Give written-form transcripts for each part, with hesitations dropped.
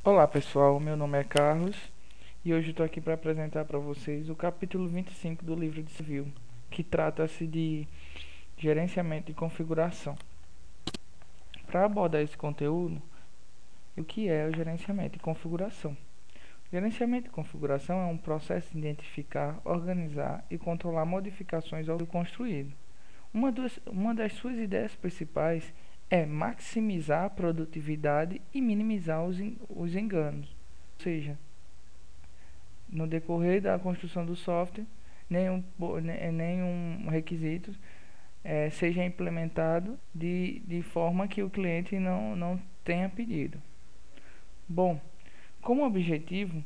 Olá pessoal, meu nome é Carlos e hoje estou aqui para apresentar para vocês o capítulo 25 do livro de civil, que trata-se de gerenciamento e configuração. Para abordar esse conteúdo, o que é o gerenciamento e configuração? Gerenciamento e configuração é um processo de identificar, organizar e controlar modificações ao construído. Uma das suas ideias principais é maximizar a produtividade e minimizar os enganos, ou seja, no decorrer da construção do software, nenhum requisito seja implementado de forma que o cliente não tenha pedido. Bom, como objetivo,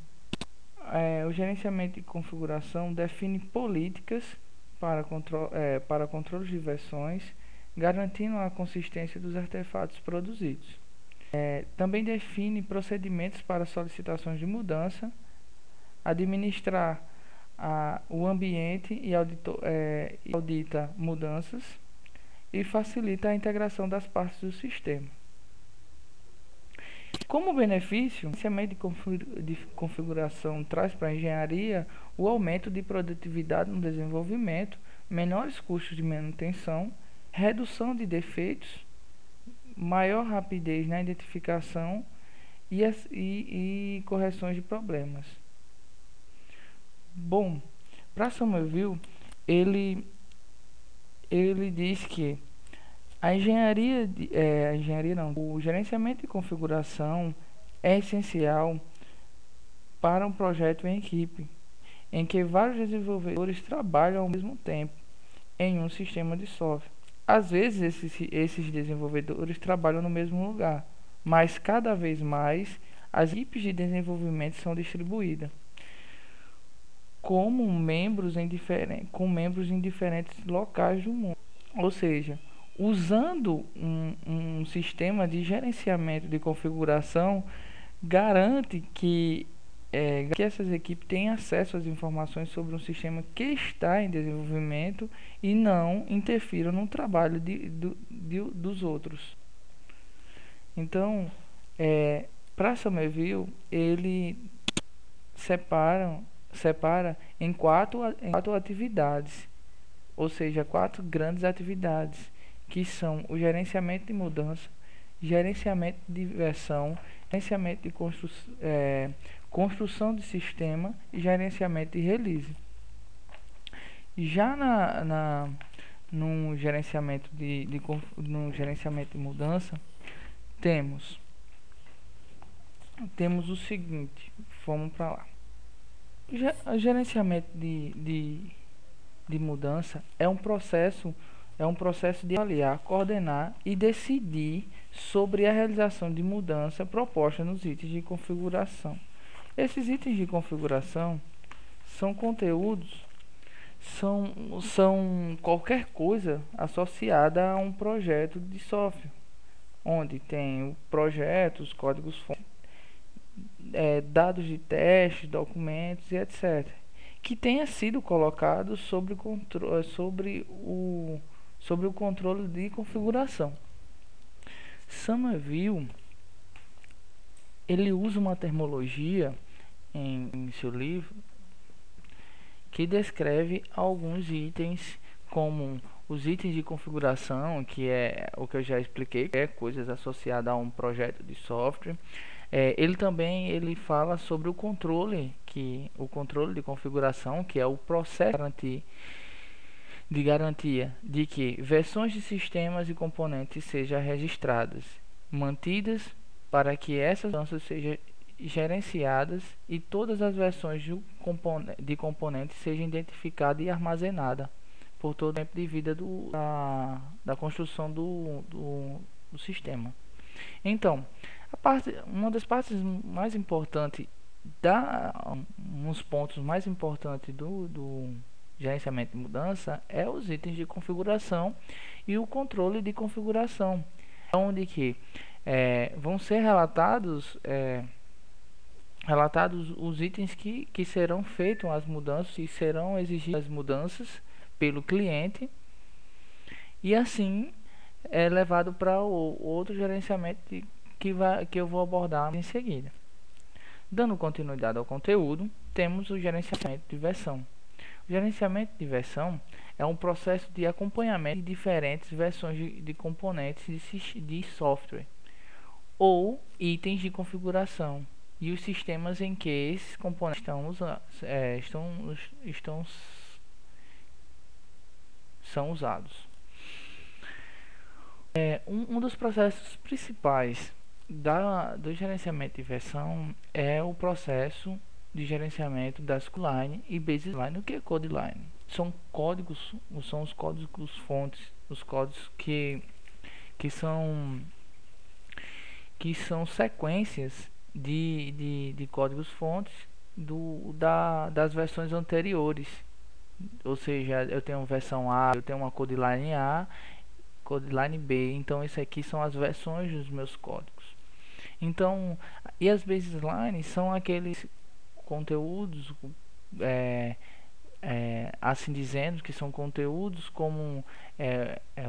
o gerenciamento e configuração define políticas para controle de versões, garantindo a consistência dos artefatos produzidos. Também define procedimentos para solicitações de mudança, administrar o ambiente e audita mudanças e facilita a integração das partes do sistema. Como benefício, o gerenciamento de configuração traz para a engenharia o aumento de produtividade no desenvolvimento, menores custos de manutenção, redução de defeitos, maior rapidez na identificação e correções de problemas. Bom, para Somerville, ele diz que o gerenciamento de configuração é essencial para um projeto em equipe, em que vários desenvolvedores trabalham ao mesmo tempo em um sistema de software. Às vezes esses desenvolvedores trabalham no mesmo lugar, mas cada vez mais as equipes de desenvolvimento são distribuídas com membros em diferentes locais do mundo. Ou seja, usando um sistema de gerenciamento de configuração, garante que essas equipes tenham acesso às informações sobre um sistema que está em desenvolvimento e não interfiram no trabalho dos outros. Então, para Somerville, ele separa em quatro atividades, ou seja, quatro grandes atividades, que são o gerenciamento de mudança, gerenciamento de versão, gerenciamento de construção de sistema e gerenciamento de release. Já no gerenciamento no gerenciamento de mudança, temos o seguinte, vamos para lá. O gerenciamento de mudança é um processo de avaliar, coordenar e decidir sobre a realização de mudança proposta nos itens de configuração. Esses itens de configuração são conteúdos, são qualquer coisa associada a um projeto de software, onde tem o projeto, os códigos-fonte, dados de teste, documentos e etc., que tenha sido colocado sobre o controle de configuração. Somerville, ele usa uma terminologia em seu livro que descreve alguns itens, como os itens de configuração, que é o que eu já expliquei, que é coisas associadas a um projeto de software. Ele fala sobre o controle de configuração, que é o processo de garantia de que versões de sistemas e componentes sejam registradas, mantidas, para que essas mudanças sejam gerenciadas e todas as versões de componentes sejam identificadas e armazenadas por todo o tempo de vida da construção do sistema. Então, uma das partes mais importantes, uns pontos mais importantes do gerenciamento de mudança é os itens de configuração e o controle de configuração, onde que vão ser relatados os itens que serão feitos as mudanças e serão exigidas as mudanças pelo cliente, e assim é levado para o outro gerenciamento que eu vou abordar em seguida. Dando continuidade ao conteúdo, temos o gerenciamento de versão. O gerenciamento de versão é um processo de acompanhamento de diferentes versões de componentes de software ou itens de configuração e os sistemas em que esses componentes são usados. Um dos processos principais do gerenciamento de versão é o processo de gerenciamento das codeline e baseline. O que é codeline? São os códigos fontes, os códigos que são sequências de códigos fontes das versões anteriores. Ou seja, eu tenho versão A, eu tenho uma codeline A, codeline B. Então, isso aqui são as versões dos meus códigos. Então, e as baselines são aqueles conteúdos, assim dizendo, que são conteúdos como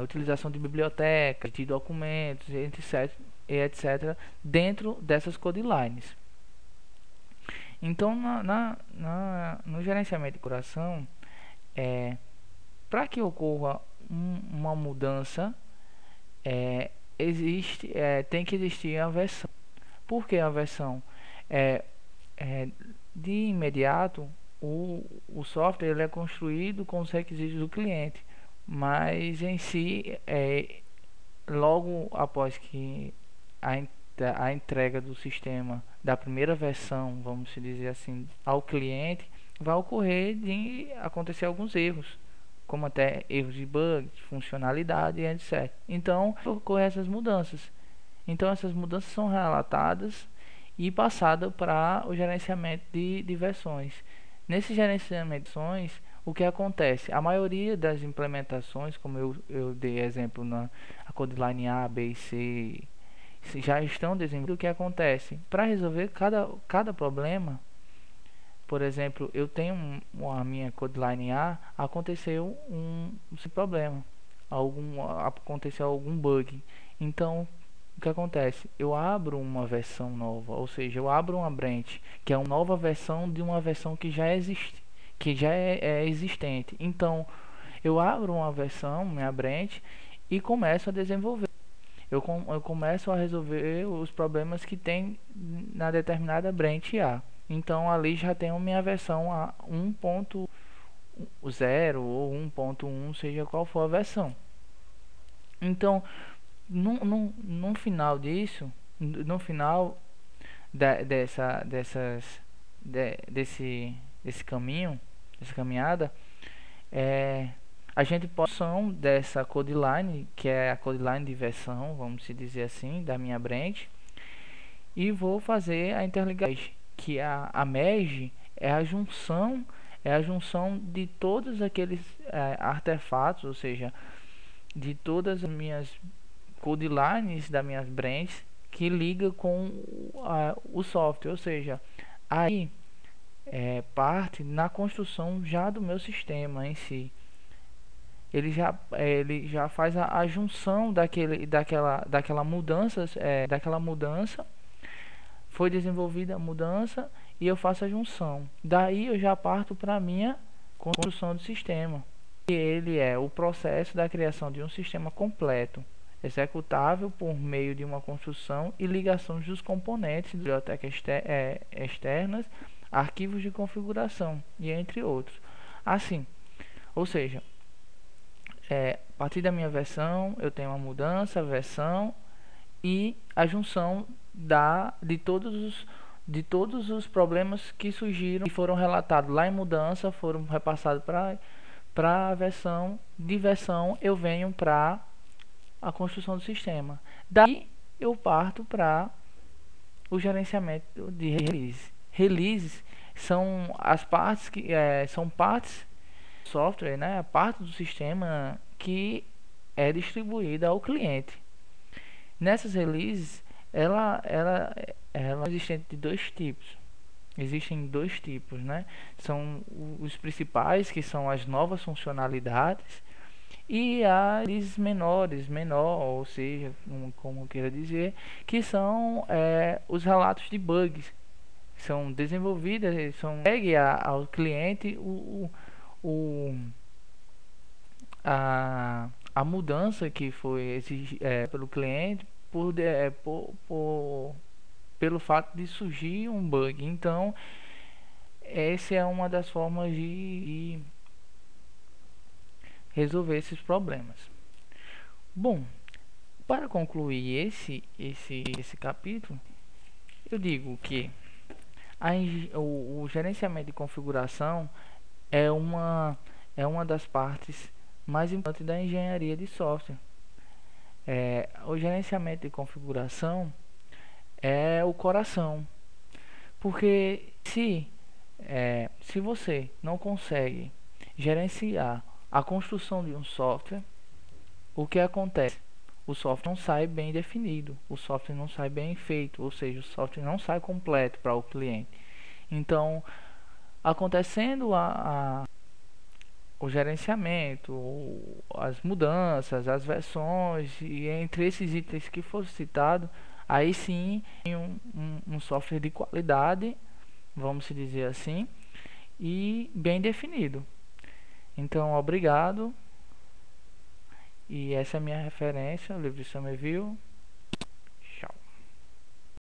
utilização de bibliotecas, de documentos, etc., dentro dessas codelines. Então, no gerenciamento de configuração, para que ocorra uma mudança, tem que existir a versão. Por que a versão? De imediato, o software ele é construído com os requisitos do cliente, mas em si, logo após que a entrega do sistema da primeira versão, vamos dizer assim, ao cliente, vai ocorrer de acontecer alguns erros, como até erros de bug, funcionalidade, etc. Então, ocorrem essas mudanças. Então, essas mudanças são relatadas e passadas para o gerenciamento de versões. Nesse gerenciamento de versões, o que acontece? A maioria das implementações, como eu dei exemplo na codeline A, B e C, já estão desenvolvidas. O que acontece? Para resolver cada problema, por exemplo, eu tenho a minha codeline A, aconteceu um problema, aconteceu algum bug. Então, o que acontece? Eu abro uma versão nova, ou seja, eu abro uma branch, que é uma nova versão de uma versão que já existe, que já é existente. Então, eu abro uma versão, minha branch, e começo a desenvolver. Eu começo a resolver os problemas que tem na determinada branch A. Então, ali já tenho minha versão a 1.0 ou 1.1, seja qual for a versão. Então, no final disso, no final desse caminho, dessa caminhada, a gente pode usar dessa codeline, que é a codeline de versão, vamos dizer assim, da minha branch, e vou fazer a interligação, que a merge é a junção de todos aqueles artefatos, ou seja, de todas as minhas codelines das minhas branches que liga com o software, ou seja, aí parte na construção já do meu sistema em si. Ele já faz a junção daquela mudança, foi desenvolvida a mudança e eu faço a junção. Daí eu já parto para a minha construção do sistema. E ele é o processo da criação de um sistema completo, executável por meio de uma construção e ligações dos componentes, bibliotecas externas, arquivos de configuração e entre outros. Assim, ou seja, a partir da minha versão eu tenho uma mudança, versão e a junção de todos os problemas que surgiram e foram relatados lá em mudança, foram repassados para a versão. De versão eu venho para a construção do sistema. Daí eu parto para o gerenciamento de release. Releases são as partes que são partes do software, né? A parte do sistema que é distribuída ao cliente. Nessas releases, ela existe de dois tipos. Existem dois tipos, né? São os principais, que são as novas funcionalidades, e as menor, ou seja, como queira dizer, que são os relatos de bugs, são desenvolvidas, são entregue ao cliente o, a mudança que foi pelo cliente pelo fato de surgir um bug. Então, essa é uma das formas de resolver esses problemas. Bom, para concluir esse capítulo, eu digo que o gerenciamento de configuração é uma das partes mais importantes da engenharia de software. O gerenciamento de configuração é o coração, porque se você não consegue gerenciar a construção de um software, o que acontece? O software não sai bem definido, o software não sai bem feito, ou seja, o software não sai completo para o cliente. Então, acontecendo o gerenciamento, as mudanças, as versões, e entre esses itens que foram citados, aí sim tem um software de qualidade, vamos dizer assim, e bem definido. Então, obrigado. E essa é a minha referência, o livro de Somerville.